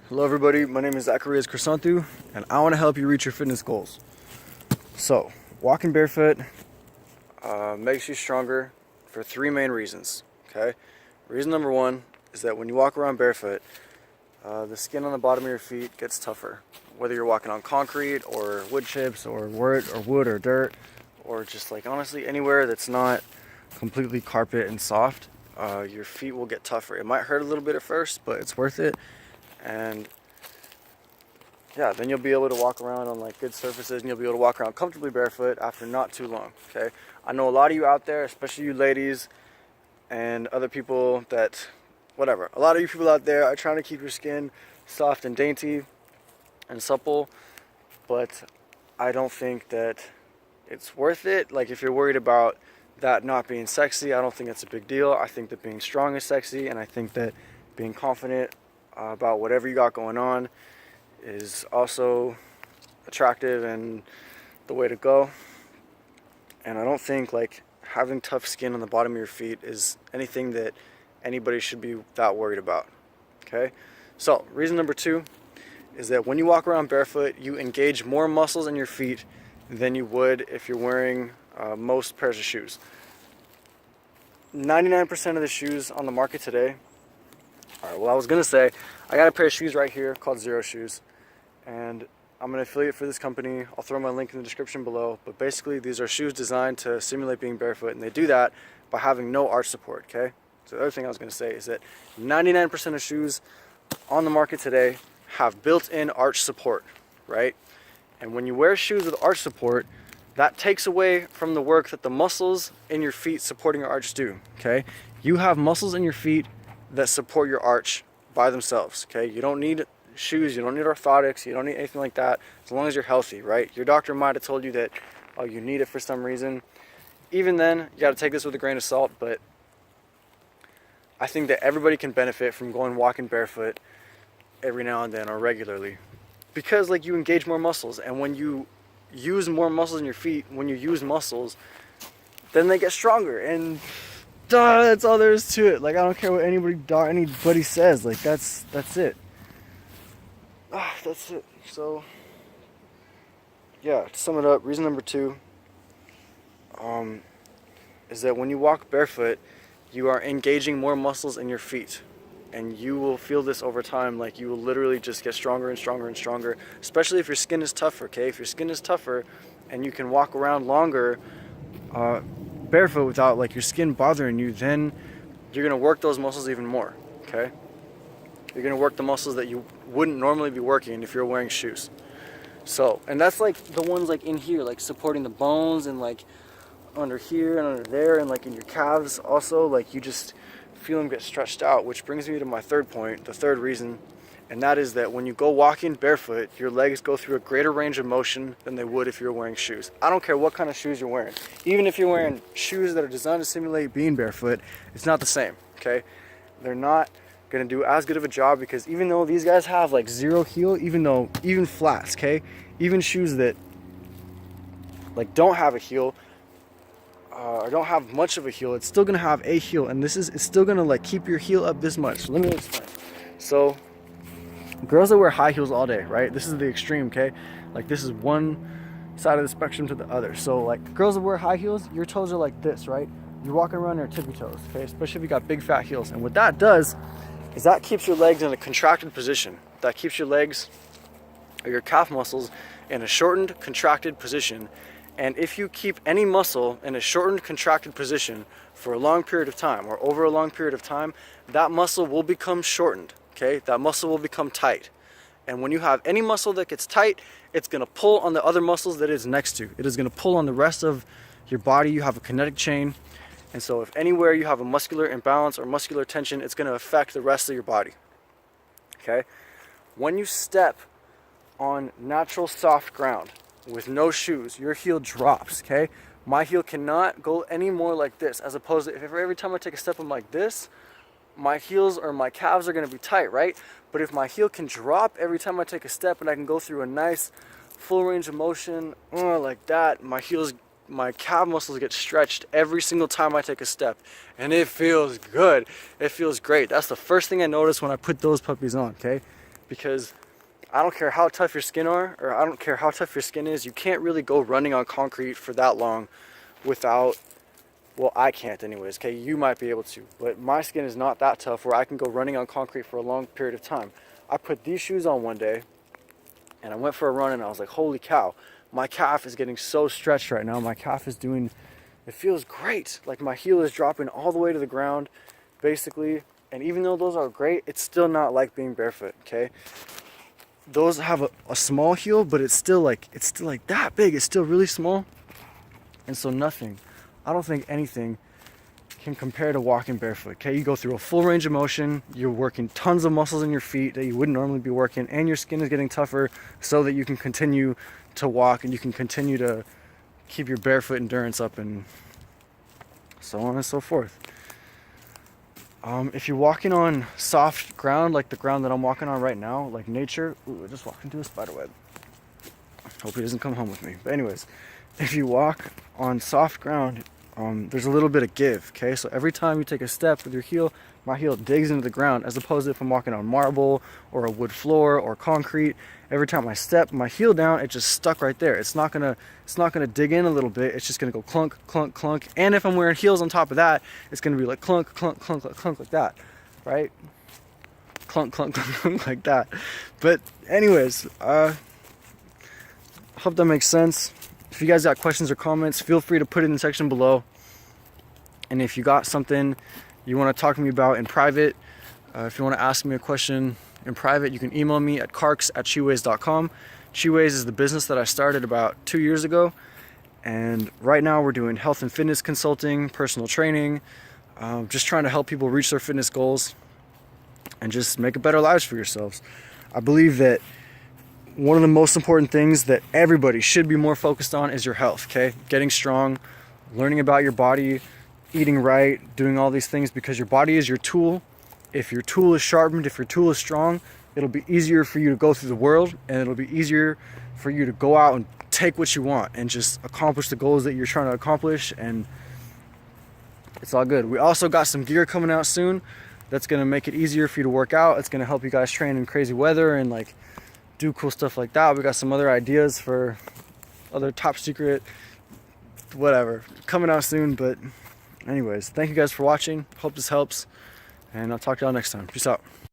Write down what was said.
Hello everybody, my name is Zacharias Chrysanthou and I want to help you reach your fitness goals. So, walking barefoot makes you stronger for three main reasons, okay? Reason number one is that when you walk around barefoot, the skin on the bottom of your feet gets tougher. Whether you're walking on concrete or wood chips or wood or dirt or just like honestly anywhere that's not completely carpet and soft, your feet will get tougher. It might hurt a little bit at first, but it's worth it. And yeah, then you'll be able to walk around on like good surfaces and you'll be able to walk around comfortably barefoot after not too long, okay? I know a lot of you out there, especially you ladies and other people that, whatever, a lot of you people out there are trying to keep your skin soft and dainty and supple, but I don't think that it's worth it. Like if you're worried about that not being sexy, I don't think it's a big deal. I think that being strong is sexy, and I think that being confident about whatever you got going on is also attractive and the way to go. And I don't think like having tough skin on the bottom of your feet is anything that anybody should be that worried about, okay? So reason number two is that when you walk around barefoot, you engage more muscles in your feet than you would if you're wearing most pairs of shoes. 99% of the shoes on the market today, all right, well, I was gonna say, I got a pair of shoes right here called Zero Shoes, and I'm an affiliate for this company. I'll throw my link in the description below, but basically these are shoes designed to simulate being barefoot, and they do that by having no arch support, okay? So the other thing I was gonna say is that 99% of shoes on the market today have built-in arch support, right? And when you wear shoes with arch support, that takes away from the work that the muscles in your feet supporting your arch do, okay? You have muscles in your feet that support your arch by themselves, okay? You don't need shoes, you don't need orthotics, you don't need anything like that, as long as you're healthy, right? Your doctor might have told you that, oh, you need it for some reason. Even then, you gotta take this with a grain of salt, but I think that everybody can benefit from going walking barefoot every now and then or regularly. Because like you engage more muscles, and when you use more muscles in your feet, when you use muscles, then they get stronger, and that's all there is to it. Like I don't care what anybody says. Like that's it. That's it. So yeah, to sum it up, reason number two is that when you walk barefoot, you are engaging more muscles in your feet, and you will feel this over time. Like you will literally just get stronger and stronger and stronger, especially if your skin is tougher, okay? If your skin is tougher and you can walk around longer barefoot without like your skin bothering you, then you're gonna work those muscles even more, okay? You're gonna work the muscles that you wouldn't normally be working if you're wearing shoes. So, and that's like the ones like in here, like supporting the bones, and like under here and under there, and like in your calves also, like you just feel them get stretched out, which brings me to my third point, the third reason, and that is that when you go walking barefoot, your legs go through a greater range of motion than they would if you were wearing shoes. I don't care what kind of shoes you're wearing. Even if you're wearing shoes that are designed to simulate being barefoot, it's not the same, okay? They're not gonna do as good of a job, because even though these guys have like zero heel, even flats, okay? Even shoes that like don't have a heel, or don't have much of a heel, it's still gonna have a heel, and it's still gonna like keep your heel up this much. So let me explain. So girls that wear high heels all day, right? This is the extreme, okay? Like this is one side of the spectrum to the other. So like girls that wear high heels, your toes are like this, right? You're walking around your tippy toes, okay? Especially if you got big fat heels. And what that does is that keeps your legs in a contracted position. That keeps your legs or your calf muscles in a shortened, contracted position. And if you keep any muscle in a shortened, contracted position for a long period of time, or over a long period of time, that muscle will become shortened, okay? That muscle will become tight. And when you have any muscle that gets tight, it's gonna pull on the other muscles that it's next to. It is gonna pull on the rest of your body. You have a kinetic chain. And so if anywhere you have a muscular imbalance or muscular tension, it's gonna affect the rest of your body, okay? When you step on natural soft ground with no shoes, your heel drops, okay? My heel cannot go any more like this, as opposed to if every time I take a step I'm like this, my heels or my calves are gonna be tight, right? But if my heel can drop every time I take a step, and I can go through a nice full range of motion like that, my calf muscles get stretched every single time I take a step, and it feels good. It feels great. That's the first thing I notice when I put those puppies on, okay? because I don't care how tough your skin are, or I don't care how tough your skin is, you can't really go running on concrete for that long without, well, I can't anyways, okay? You might be able to, but my skin is not that tough where I can go running on concrete for a long period of time. I put these shoes on one day, and I went for a run, and I was like, holy cow, my calf is getting so stretched right now. My calf is doing, it feels great. Like my heel is dropping all the way to the ground, basically. And even though those are great, it's still not like being barefoot, okay? Those have a small heel, but it's still like that big. It's still really small. And so nothing, I don't think anything can compare to walking barefoot, okay? You go through a full range of motion, you're working tons of muscles in your feet that you wouldn't normally be working, and your skin is getting tougher so that you can continue to walk and you can continue to keep your barefoot endurance up, and so on and so forth. If you're walking on soft ground, like the ground that I'm walking on right now, like nature, ooh, I just walked into a spider web. Hope he doesn't come home with me. But anyways, if you walk on soft ground, there's a little bit of give, okay? So every time you take a step with your heel, my heel digs into the ground, as opposed to if I'm walking on marble or a wood floor or concrete. Every time I step my heel down, it just stuck right there. It's not gonna dig in a little bit. It's just gonna go clunk, clunk, clunk. And if I'm wearing heels on top of that, it's gonna be like clunk, clunk, clunk, clunk, clunk, like that, right? Clunk, clunk, clunk, clunk, like that. But anyways, hope that makes sense. If you guys got questions or comments, feel free to put it in the section below. And if you got something you want to talk to me about in private, if you want to ask me a question in private, you can email me at karks@chiways.com. Chiways is the business that I started about 2 years ago. And right now we're doing health and fitness consulting, personal training, just trying to help people reach their fitness goals and just make a better lives for yourselves. I believe that one of the most important things that everybody should be more focused on is your health, okay? Getting strong, learning about your body, eating right, doing all these things, because your body is your tool. If your tool is sharpened, if your tool is strong, it'll be easier for you to go through the world, and it'll be easier for you to go out and take what you want and just accomplish the goals that you're trying to accomplish, and it's all good. We also got some gear coming out soon that's gonna make it easier for you to work out. It's gonna help you guys train in crazy weather and like do cool stuff like that. We got some other ideas for other top secret whatever coming out soon. But anyways, thank you guys for watching. Hope this helps, and I'll talk to y'all next time. Peace out.